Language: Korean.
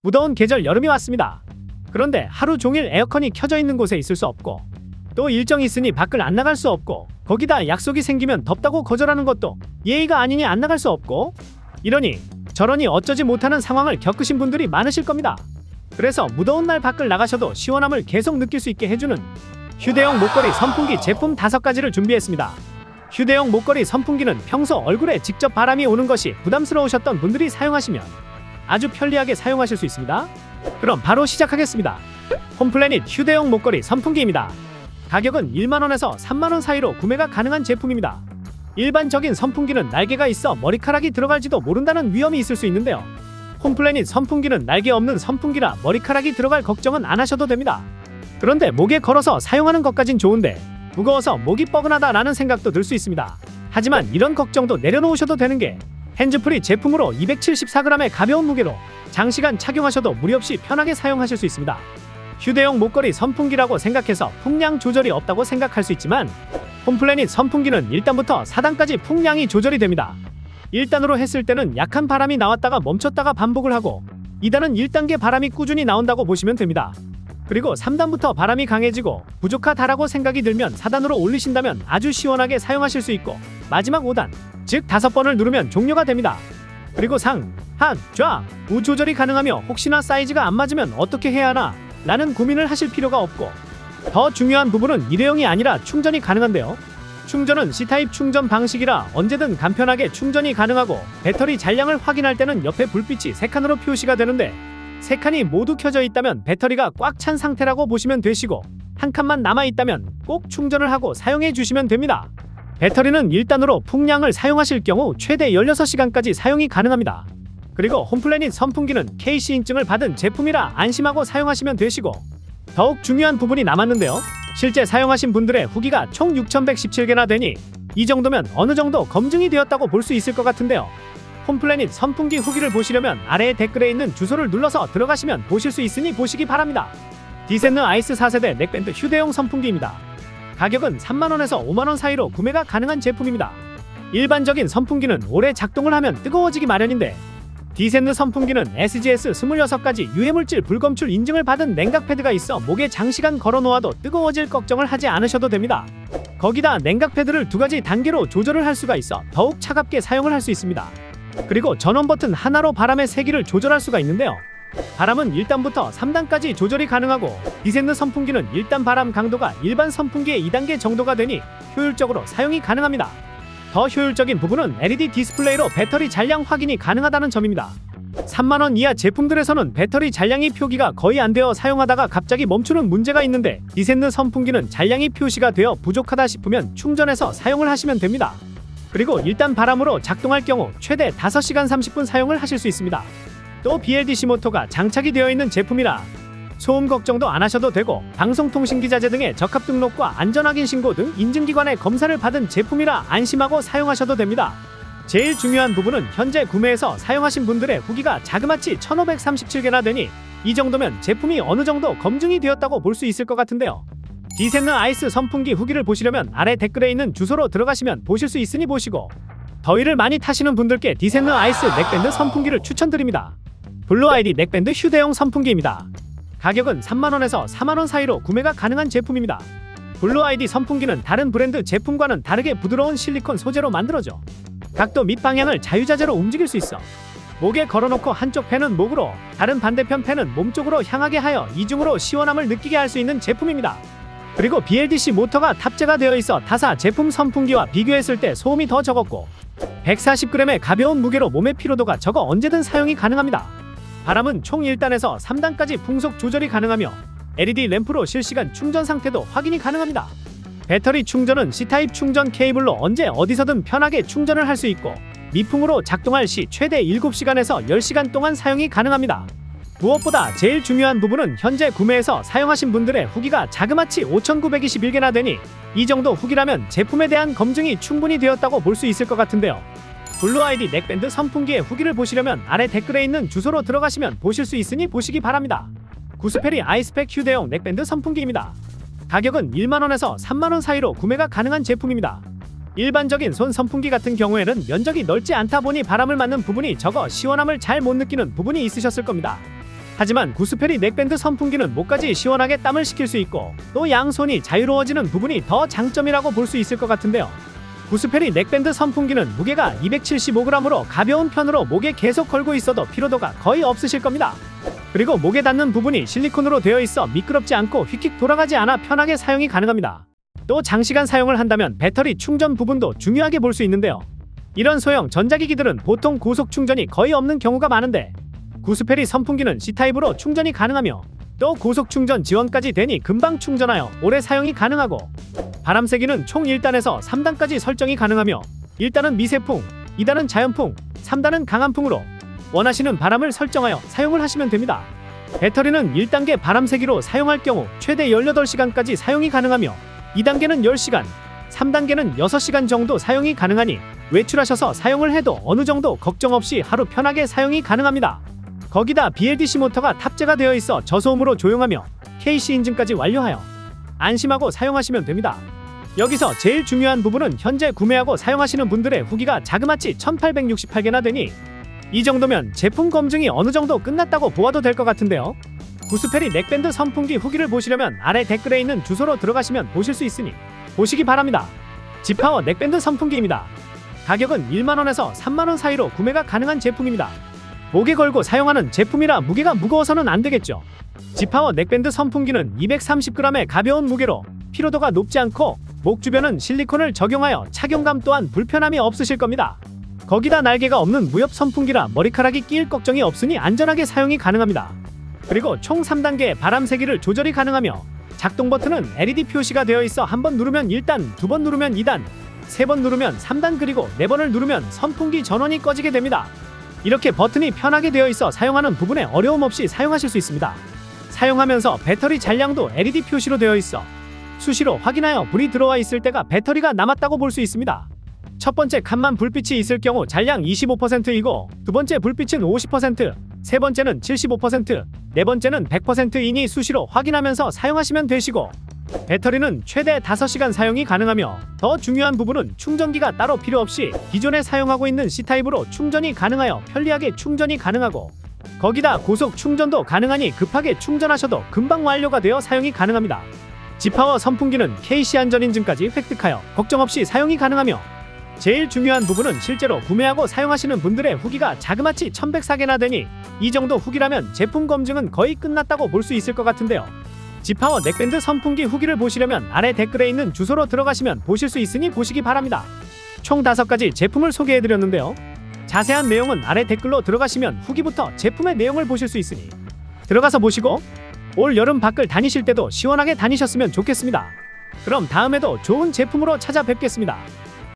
무더운 계절 여름이 왔습니다. 그런데 하루 종일 에어컨이 켜져 있는 곳에 있을 수 없고 또 일정이 있으니 밖을 안 나갈 수 없고 거기다 약속이 생기면 덥다고 거절하는 것도 예의가 아니니 안 나갈 수 없고 이러니 저러니 어쩌지 못하는 상황을 겪으신 분들이 많으실 겁니다. 그래서 무더운 날 밖을 나가셔도 시원함을 계속 느낄 수 있게 해주는 휴대용 목걸이 선풍기 제품 5가지를 준비했습니다. 휴대용 목걸이 선풍기는 평소 얼굴에 직접 바람이 오는 것이 부담스러우셨던 분들이 사용하시면 아주 편리하게 사용하실 수 있습니다. 그럼 바로 시작하겠습니다. 홈플래닛 휴대용 목걸이 선풍기입니다. 가격은 1만원에서 3만원 사이로 구매가 가능한 제품입니다. 일반적인 선풍기는 날개가 있어 머리카락이 들어갈지도 모른다는 위험이 있을 수 있는데요. 홈플래닛 선풍기는 날개 없는 선풍기라 머리카락이 들어갈 걱정은 안 하셔도 됩니다. 그런데 목에 걸어서 사용하는 것까진 좋은데 무거워서 목이 뻐근하다 라는 생각도 들 수 있습니다. 하지만 이런 걱정도 내려놓으셔도 되는 게 핸즈프리 제품으로 274g의 가벼운 무게로 장시간 착용하셔도 무리 없이 편하게 사용하실 수 있습니다. 휴대용 목걸이 선풍기라고 생각해서 풍량 조절이 없다고 생각할 수 있지만 홈플래닛 선풍기는 1단부터 4단까지 풍량이 조절이 됩니다. 1단으로 했을 때는 약한 바람이 나왔다가 멈췄다가 반복을 하고 2단은 1단계 바람이 꾸준히 나온다고 보시면 됩니다. 그리고 3단부터 바람이 강해지고 부족하다라고 생각이 들면 4단으로 올리신다면 아주 시원하게 사용하실 수 있고 마지막 5단, 즉 5번을 누르면 종료가 됩니다. 그리고 상, 하, 좌, 우 조절이 가능하며 혹시나 사이즈가 안 맞으면 어떻게 해야 하나 라는 고민을 하실 필요가 없고 더 중요한 부분은 일회용이 아니라 충전이 가능한데요. 충전은 C타입 충전 방식이라 언제든 간편하게 충전이 가능하고 배터리 잔량을 확인할 때는 옆에 불빛이 3칸으로 표시가 되는데 3칸이 모두 켜져 있다면 배터리가 꽉 찬 상태라고 보시면 되시고 한 칸만 남아있다면 꼭 충전을 하고 사용해 주시면 됩니다. 배터리는 1단으로 풍량을 사용하실 경우 최대 16시간까지 사용이 가능합니다. 그리고 홈플래닛 선풍기는 KC 인증을 받은 제품이라 안심하고 사용하시면 되시고 더욱 중요한 부분이 남았는데요. 실제 사용하신 분들의 후기가 총 6,117개나 되니 이 정도면 어느 정도 검증이 되었다고 볼 수 있을 것 같은데요. 홈플래닛 선풍기 후기를 보시려면 아래에 댓글에 있는 주소를 눌러서 들어가시면 보실 수 있으니 보시기 바랍니다. 디센느 아이스 4세대 넥밴드 휴대용 선풍기입니다. 가격은 3만원에서 5만원 사이로 구매가 가능한 제품입니다. 일반적인 선풍기는 오래 작동을 하면 뜨거워지기 마련인데 디센느 선풍기는 SGS 26가지 유해물질 불검출 인증을 받은 냉각 패드가 있어 목에 장시간 걸어놓아도 뜨거워질 걱정을 하지 않으셔도 됩니다. 거기다 냉각 패드를 2가지 단계로 조절을 할 수가 있어 더욱 차갑게 사용을 할 수 있습니다. 그리고 전원 버튼 하나로 바람의 세기를 조절할 수가 있는데요. 바람은 1단부터 3단까지 조절이 가능하고 디센느 선풍기는 1단 바람 강도가 일반 선풍기의 2단계 정도가 되니 효율적으로 사용이 가능합니다. 더 효율적인 부분은 LED 디스플레이로 배터리 잔량 확인이 가능하다는 점입니다. 3만원 이하 제품들에서는 배터리 잔량이 표기가 거의 안 되어 사용하다가 갑자기 멈추는 문제가 있는데 디센느 선풍기는 잔량이 표시가 되어 부족하다 싶으면 충전해서 사용을 하시면 됩니다. 그리고 1단 바람으로 작동할 경우 최대 5시간 30분 사용을 하실 수 있습니다. 또 BLDC 모터가 장착이 되어 있는 제품이라 소음 걱정도 안 하셔도 되고 방송통신기자재 등의 적합 등록과 안전확인 신고 등 인증기관의 검사를 받은 제품이라 안심하고 사용하셔도 됩니다. 제일 중요한 부분은 현재 구매해서 사용하신 분들의 후기가 자그마치 1,537개나 되니 이 정도면 제품이 어느 정도 검증이 되었다고 볼 수 있을 것 같은데요. 디센느 아이스 선풍기 후기를 보시려면 아래 댓글에 있는 주소로 들어가시면 보실 수 있으니 보시고 더위를 많이 타시는 분들께 디센느 아이스 넥밴드 선풍기를 추천드립니다. 블루아이디 넥밴드 휴대용 선풍기입니다. 가격은 3만원에서 4만원 사이로 구매가 가능한 제품입니다. 블루아이디 선풍기는 다른 브랜드 제품과는 다르게 부드러운 실리콘 소재로 만들어져 각도 및 방향을 자유자재로 움직일 수 있어 목에 걸어놓고 한쪽 팬은 목으로 다른 반대편 팬은 몸쪽으로 향하게 하여 이중으로 시원함을 느끼게 할 수 있는 제품입니다. 그리고 BLDC 모터가 탑재가 되어 있어 타사 제품 선풍기와 비교했을 때 소음이 더 적었고 140g의 가벼운 무게로 몸의 피로도가 적어 언제든 사용이 가능합니다. 바람은 총 1단에서 3단까지 풍속 조절이 가능하며 LED 램프로 실시간 충전 상태도 확인이 가능합니다. 배터리 충전은 C타입 충전 케이블로 언제 어디서든 편하게 충전을 할 수 있고 미풍으로 작동할 시 최대 7시간에서 10시간 동안 사용이 가능합니다. 무엇보다 제일 중요한 부분은 현재 구매해서 사용하신 분들의 후기가 자그마치 5,921개나 되니 이 정도 후기라면 제품에 대한 검증이 충분히 되었다고 볼 수 있을 것 같은데요. 블루아이디 넥밴드 선풍기의 후기를 보시려면 아래 댓글에 있는 주소로 들어가시면 보실 수 있으니 보시기 바랍니다. 구스페리 아이스팩 휴대용 넥밴드 선풍기입니다. 가격은 1만원에서 3만원 사이로 구매가 가능한 제품입니다. 일반적인 손 선풍기 같은 경우에는 면적이 넓지 않다 보니 바람을 맞는 부분이 적어 시원함을 잘 못 느끼는 부분이 있으셨을 겁니다. 하지만 구스페리 넥밴드 선풍기는 목까지 시원하게 땀을 식힐 수 있고 또 양손이 자유로워지는 부분이 더 장점이라고 볼 수 있을 것 같은데요. 구스페리 넥밴드 선풍기는 무게가 275g으로 가벼운 편으로 목에 계속 걸고 있어도 피로도가 거의 없으실 겁니다. 그리고 목에 닿는 부분이 실리콘으로 되어 있어 미끄럽지 않고 휙휙 돌아가지 않아 편하게 사용이 가능합니다. 또 장시간 사용을 한다면 배터리 충전 부분도 중요하게 볼 수 있는데요. 이런 소형 전자기기들은 보통 고속 충전이 거의 없는 경우가 많은데 구스페리 선풍기는 C타입으로 충전이 가능하며 또 고속 충전 지원까지 되니 금방 충전하여 오래 사용이 가능하고 바람 세기는 총 1단에서 3단까지 설정이 가능하며 1단은 미세풍, 2단은 자연풍, 3단은 강한풍으로 원하시는 바람을 설정하여 사용을 하시면 됩니다. 배터리는 1단계 바람 세기로 사용할 경우 최대 18시간까지 사용이 가능하며 2단계는 10시간, 3단계는 6시간 정도 사용이 가능하니 외출하셔서 사용을 해도 어느 정도 걱정 없이 하루 편하게 사용이 가능합니다. 거기다 BLDC 모터가 탑재가 되어 있어 저소음으로 조용하며 KC 인증까지 완료하여 안심하고 사용하시면 됩니다. 여기서 제일 중요한 부분은 현재 구매하고 사용하시는 분들의 후기가 자그마치 1868개나 되니 이 정도면 제품 검증이 어느 정도 끝났다고 보아도 될 것 같은데요. 구스페리 넥밴드 선풍기 후기를 보시려면 아래 댓글에 있는 주소로 들어가시면 보실 수 있으니 보시기 바랍니다. 지파워 넥밴드 선풍기입니다. 가격은 1만원에서 3만원 사이로 구매가 가능한 제품입니다. 목에 걸고 사용하는 제품이라 무게가 무거워서는 안되겠죠. 지파워 넥밴드 선풍기는 230g의 가벼운 무게로 피로도가 높지 않고 목 주변은 실리콘을 적용하여 착용감 또한 불편함이 없으실 겁니다. 거기다 날개가 없는 무엽 선풍기라 머리카락이 끼일 걱정이 없으니 안전하게 사용이 가능합니다. 그리고 총 3단계의 바람 세기를 조절이 가능하며 작동 버튼은 LED 표시가 되어 있어 한번 누르면 1단, 2번 누르면 2단, 3번 누르면 3단 그리고 4번을 누르면 선풍기 전원이 꺼지게 됩니다. 이렇게 버튼이 편하게 되어 있어 사용하는 부분에 어려움 없이 사용하실 수 있습니다. 사용하면서 배터리 잔량도 LED 표시로 되어 있어 수시로 확인하여 불이 들어와 있을 때가 배터리가 남았다고 볼 수 있습니다. 첫 번째 칸만 불빛이 있을 경우 잔량 25%이고 두 번째 불빛은 50%, 세 번째는 75%, 네 번째는 100%이니 수시로 확인하면서 사용하시면 되시고 배터리는 최대 5시간 사용이 가능하며 더 중요한 부분은 충전기가 따로 필요 없이 기존에 사용하고 있는 C타입으로 충전이 가능하여 편리하게 충전이 가능하고 거기다 고속 충전도 가능하니 급하게 충전하셔도 금방 완료가 되어 사용이 가능합니다. 지파워 선풍기는 KC 안전인증까지 획득하여 걱정 없이 사용이 가능하며 제일 중요한 부분은 실제로 구매하고 사용하시는 분들의 후기가 자그마치 1104개나 되니 이 정도 후기라면 제품 검증은 거의 끝났다고 볼 수 있을 것 같은데요. 지파워 넥밴드 선풍기 후기를 보시려면 아래 댓글에 있는 주소로 들어가시면 보실 수 있으니 보시기 바랍니다. 총 5가지 제품을 소개해드렸는데요. 자세한 내용은 아래 댓글로 들어가시면 후기부터 제품의 내용을 보실 수 있으니 들어가서 보시고 올 여름 밖을 다니실 때도 시원하게 다니셨으면 좋겠습니다. 그럼 다음에도 좋은 제품으로 찾아뵙겠습니다.